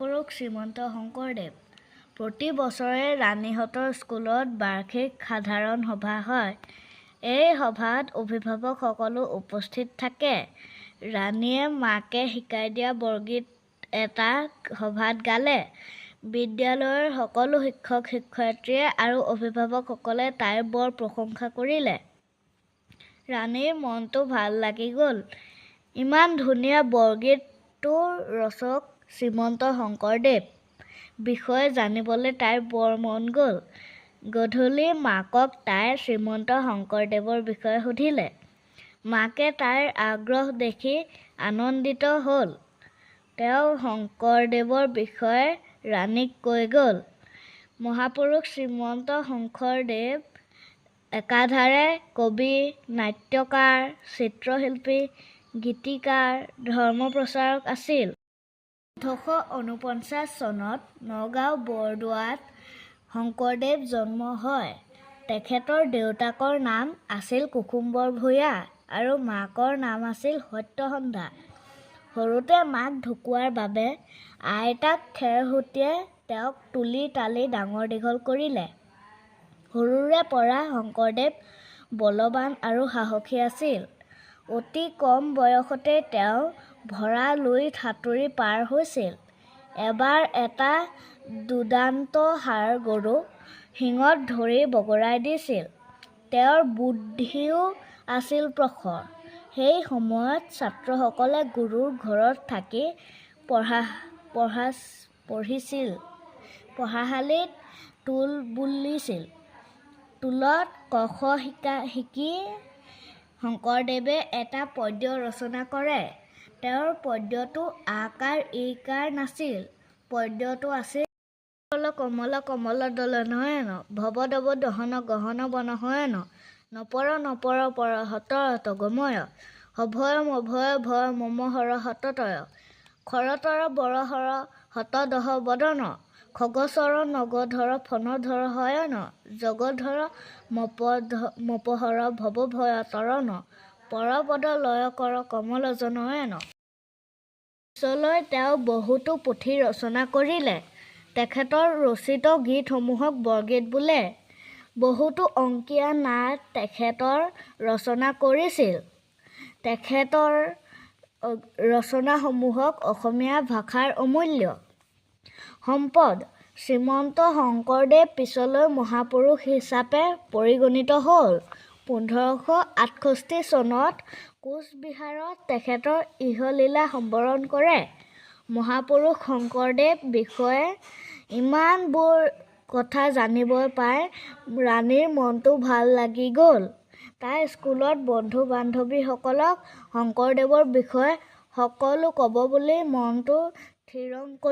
পুৰুষ শ্ৰীমন্ত শংকৰদেৱ। প্ৰতি বছৰে ৰাণীহঁতৰ স্কুলত বাৰ্ষিক সাধাৰণ সভা হয়। এই সভাত অভিভাৱকসকলো উপস্থিত থাকে। ৰাণীয়ে মাকে শিকাই দিয়া বৰগীত এটা সভাত গালে। বিদ্যালয়ৰ সকলো শিক্ষক-শিক্ষয়িত্ৰীয়ে আৰু অভিভাৱকসকলে তাইৰ বৰ প্ৰশংসা কৰিলে। ৰাণীৰ মনটো ভাল লাগি গ'ল। ইমান ধুনীয়া বৰগীতটোৰ ৰচক শ্ৰীমন্ত শংকৰদেৱ বিষয়ে জানিবলৈ তাইৰ বৰ মন গ'ল। গধূলি মাকক তাই শ্ৰীমন্ত শংকৰদেৱৰ বিষয়ে সুধিলে। মাকে তাইৰ আগ্ৰহ দেখি আনন্দিত হ'ল। তেওঁ শংকৰদেৱৰ বিষয়ে ৰাণীক কৈ গ'ল। মহাপুৰুষ শ্ৰীমন্ত শংকৰদেৱ একাধাৰে কবি, নাট্যকাৰ, চিত্ৰশিল্পী, গীতিকাৰ, ধৰ্মপ্ৰচাৰক আছিল। ১৮৪৯ চনত নগাঁও বৰদোৱাত শংকৰদেৱ জন্ম হয়। তেখেতৰ দেউতাকৰ নাম আছিল কুসুম্বৰ ভূঞা আৰু মাকৰ নাম আছিল সত্যসন্ধা। সৰুতে মাক ঢুকুৱাৰ বাবে আইতাক খেৰসুঁতীয়ে তেওঁক তুলি-তালি ডাঙৰ-দীঘল কৰিলে। সৰুৰে পৰা শংকৰদেৱ বলৱান আৰু সাহসী আছিল। অতি কম বয়সতেই তেওঁ ভৰা লুইত সাঁতুৰি পাৰ হৈছিল। এবাৰ এটা দুৰ্দান্ত ষাঁড় গৰু শিঙত ধৰি বগৰাই দিছিল। তেওঁৰ বুদ্ধিও আছিল প্ৰখৰ। সেই সময়ত ছাত্ৰসকলে গুৰুৰ ঘৰত থাকি পঢ়িছিল। পঢ়াশালীত টোল বুলিছিল। টোলত ক খ শিকি শংকৰদেৱে এটা পদ্য ৰচনা কৰে। তেওঁৰ পদ্যটো আকাৰ ইকাৰ নাছিল। পদ্যটো আছিল: কমল কমল দল নয়ন ভৱদৱ দহন গহন বন শয়ন নপৰ নপৰ পৰ হত হত গময় সভয় মভয় ভয় মম হৰ সততয় খৰতৰ বৰহৰ হত দহ বদন খগচৰ নগধৰ ফণধৰ শয়ন জগধৰ মপহৰ ভৱ ভয় তৰণ পৰপদ লয় কৰ কমল জনয়ন। পিছলৈ তেওঁ বহুতো পুথি ৰচনা কৰিলে। তেখেতৰ ৰচিত গীতসমূহক বৰগীত বোলে। বহুতো অংকীয়া নাট তেখেতৰ ৰচনা কৰিছিল। তেখেতৰ ৰচনাসমূহক অসমীয়া ভাষাৰ অমূল্য সম্পদ। শ্ৰীমন্ত শংকৰদেৱ পিছলৈ মহাপুৰুষ হিচাপে পৰিগণিত হ'ল। ১৫৬৮ চনত কোচবিহাৰত তেখেতৰ ইহলীলা সম্বৰণ কৰে। মহাপুৰুষ শংকৰদেৱ বিষয়ে ইমানবোৰ কথা জানিব পাই ৰাণীৰ মনটো ভাল লাগি গ'ল। তাই স্কুলত বন্ধু-বান্ধৱীসকলক শংকৰদেৱৰ বিষয়ে সকলো ক'ব বুলি মনটো থিৰাং কৰি